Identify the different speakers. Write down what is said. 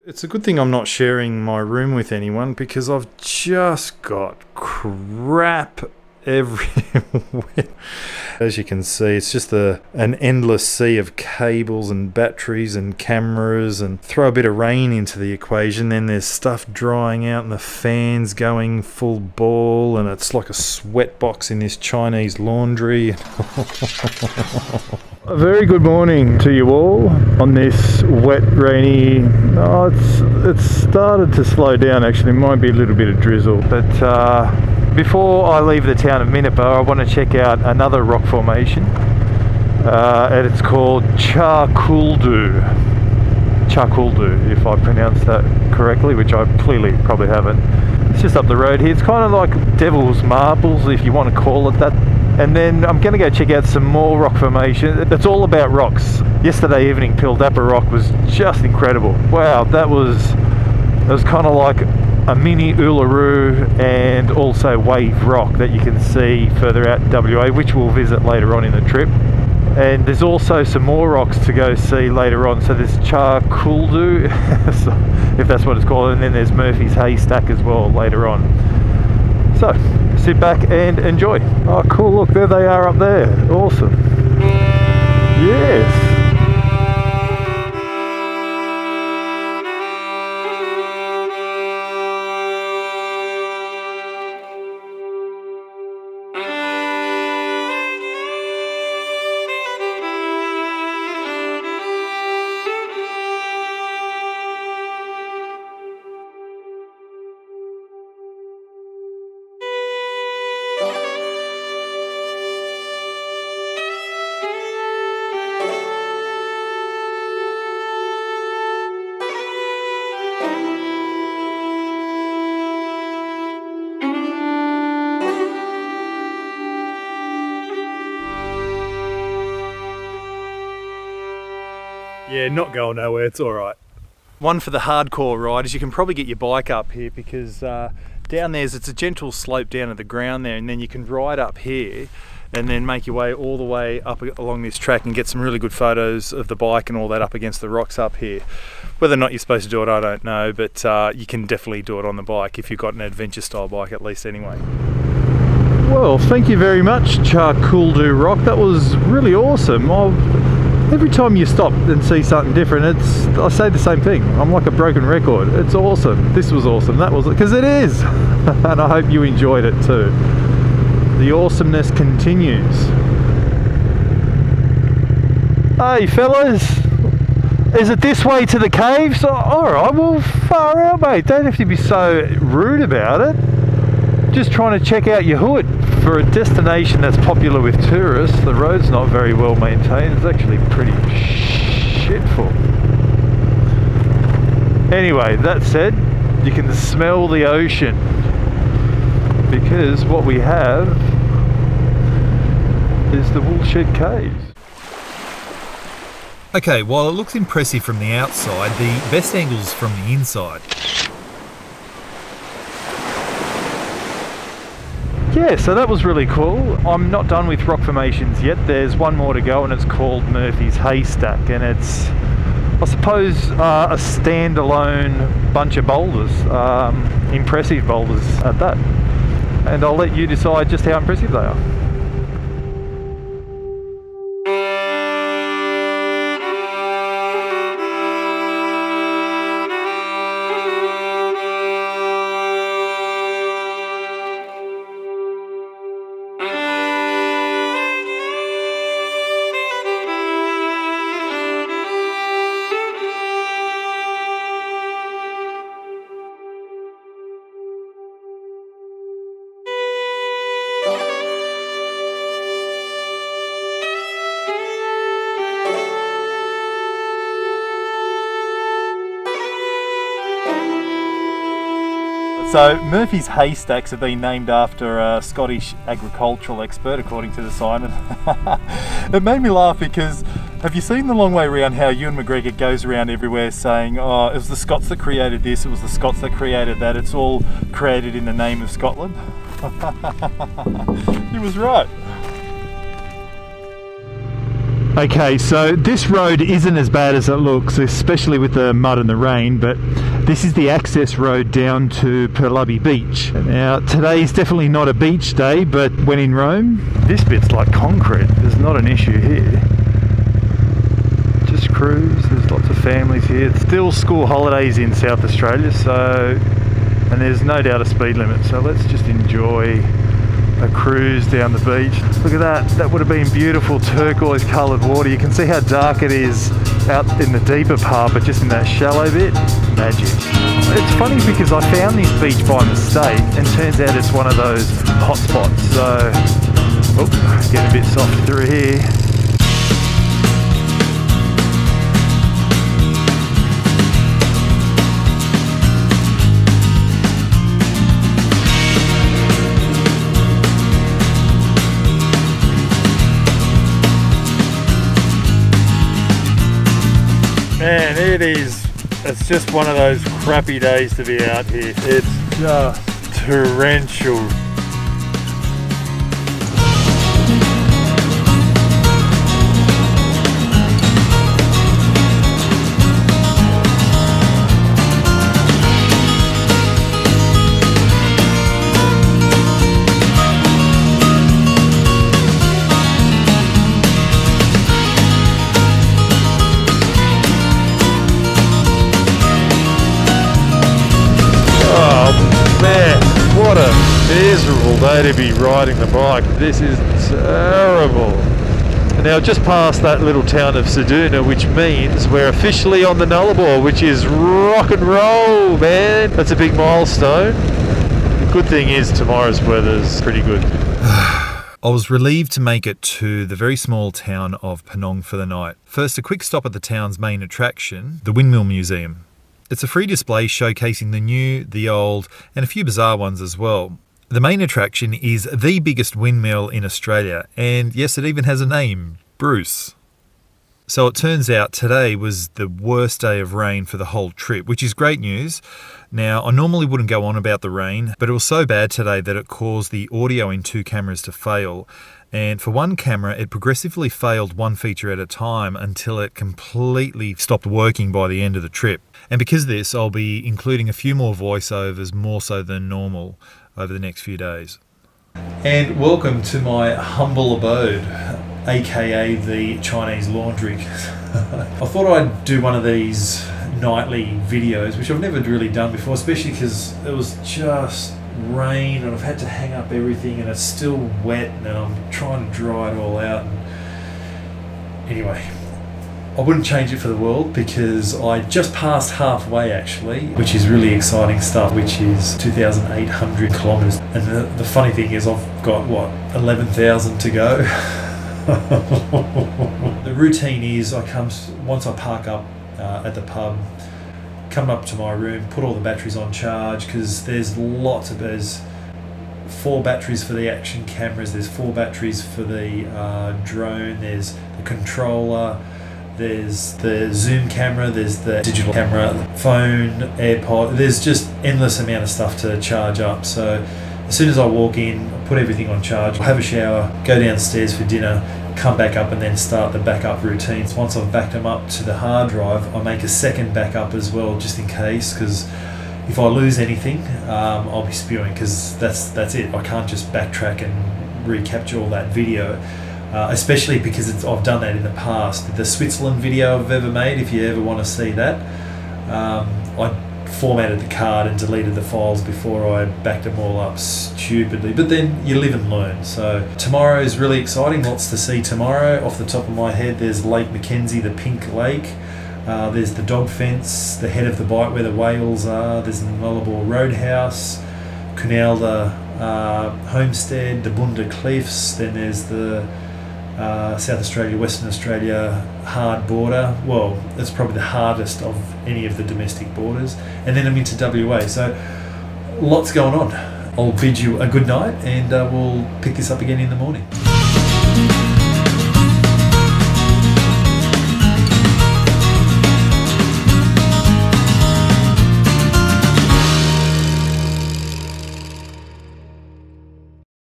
Speaker 1: It's a good thing I'm not sharing my room with anyone because I've just got crap everywhere. As you can see, it's just an endless sea of cables and batteries and cameras, and throw a bit of rain into the equation, then there's stuff drying out and the fans going full ball, and it's like a sweat box in this Chinese laundry. A very good morning to you all on this wet, rainy... Oh, it's started to slow down actually. It might be a little bit of drizzle, but before I leave the town of Minipa, I want to check out another rock formation, and it's called Tcharkuldu, if I pronounced that correctly, which I clearly probably haven't. It's just up the road here. It's kind of like Devil's Marbles, if you want to call it that. And then I'm going to go check out some more rock formation. It's all about rocks. Yesterday evening, Perlubie Rock was just incredible. Wow, it was kind of like a mini Uluru and also wave rock that you can see further out in WA, which we'll visit later on in the trip. And there's also some more rocks to go see later on. So there's Tcharkuldu, if that's what it's called, and then there's Murphy's Haystack as well later on. So sit back and enjoy. Oh cool, look, there they are up there. Awesome. Yes. Yeah, not going nowhere, it's alright. One for the hardcore riders, you can probably get your bike up here because down there's, it's a gentle slope down to the ground there, and then you can ride up here and then make your way all the way up along this track and get some really good photos of the bike and all that up against the rocks up here. Whether or not you're supposed to do it, I don't know, but you can definitely do it on the bike if you've got an adventure style bike at least anyway. Well, thank you very much, Tcharkuldu Rock. That was really awesome. Every time you stop and see something different, I say the same thing. I'm like a broken record. It's awesome. This was awesome. That was it, because it is. And I hope you enjoyed it too. The awesomeness continues. Hey fellas, is it this way to the caves? Oh, alright, well far out mate. Don't have to be so rude about it. Just trying to check out your hood. For a destination that's popular with tourists, the road's not very well maintained. It's actually pretty shitful. Anyway, that said, you can smell the ocean because what we have is the Woolshed Cave.
Speaker 2: Okay, while it looks impressive from the outside, the best angle's from the inside.
Speaker 1: Yeah, so that was really cool. I'm not done with rock formations yet. There's one more to go and it's called Murphy's Haystack, and it's, I suppose, a standalone bunch of boulders, impressive boulders at that. And I'll let you decide just how impressive they are. So Murphy's Haystacks have been named after a Scottish agricultural expert, according to the sign. It made me laugh because, have you seen the long way around how Ewan McGregor goes around everywhere saying, oh, it was the Scots that created this, it was the Scots that created that, it's all created in the name of Scotland? He was right. Okay, so this road isn't as bad as it looks, especially with the mud and the rain, but this is the access road down to Perlubie Beach. Now, today is definitely not a beach day, but when in Rome, this bit's like concrete. There's not an issue here. Just cruise, there's lots of families here. It's still school holidays in South Australia, and there's no doubt a speed limit, so let's just enjoy a cruise down the beach. Look at that, that would have been beautiful turquoise coloured water. You can see how dark it is out in the deeper part, but just in that shallow bit, magic. It's funny because I found this beach by mistake and turns out it's one of those hot spots. So, oh, getting a bit soft through here. Man, it's just one of those crappy days to be out here. It's just torrential. Man, what a miserable day to be riding the bike. This is terrible. And now just past that little town of Ceduna, which means we're officially on the Nullarbor, which is rock and roll, man. That's a big milestone. The good thing is tomorrow's weather's pretty good.
Speaker 2: I was relieved to make it to the very small town of Penong for the night. First, a quick stop at the town's main attraction, the Windmill Museum. It's a free display showcasing the new, the old, and a few bizarre ones as well. The main attraction is the biggest windmill in Australia, and yes, it even has a name, Bruce. So it turns out today was the worst day of rain for the whole trip, which is great news. Now, I normally wouldn't go on about the rain, but it was so bad today that it caused the audio in 2 cameras to fail. And for one camera, it progressively failed one feature at a time until it completely stopped working by the end of the trip. And because of this, I'll be including a few more voiceovers, more so than normal, over the next few days. And welcome to my humble abode, aka the Chinese laundry. I thought I'd do one of these nightly videos, which I've never really done before, especially because it was just rain and I've had to hang up everything and it's still wet and I'm trying to dry it all out. And anyway, I wouldn't change it for the world because I just passed halfway actually, which is really exciting stuff, which is 2,800 kilometers. And the funny thing is I've got, what, 11,000 to go. The routine is once I park up at the pub, come up to my room, put all the batteries on charge because there's 4 batteries for the action cameras, there's 4 batteries for the drone, there's the controller, there's the zoom camera, there's the digital camera, phone, AirPod. There's just endless amount of stuff to charge up. So as soon as I walk in, I put everything on charge, I'll have a shower, go downstairs for dinner, come back up and then start the backup routines. Once I've backed them up to the hard drive, I make a second backup as well, just in case, because if I lose anything, I'll be spewing, because that's it. I can't just backtrack and recapture all that video. Especially because I've done that in the past. The Switzerland video I've ever made, if you ever want to see that, I formatted the card and deleted the files before I backed them all up stupidly. But then you live and learn. So tomorrow is really exciting, lots to see tomorrow. Off the top of my head, there's Lake Mackenzie, the pink lake. There's the dog fence, the head of the bight where the whales are. There's the Nullarbor Roadhouse, Cunalda Homestead, the Bunda Cliffs. Then there's the South Australia, Western Australia hard border. Well, it's probably the hardest of any of the domestic borders. And then I'm into WA, so lots going on. I'll bid you a good night and we'll pick this up again in the morning.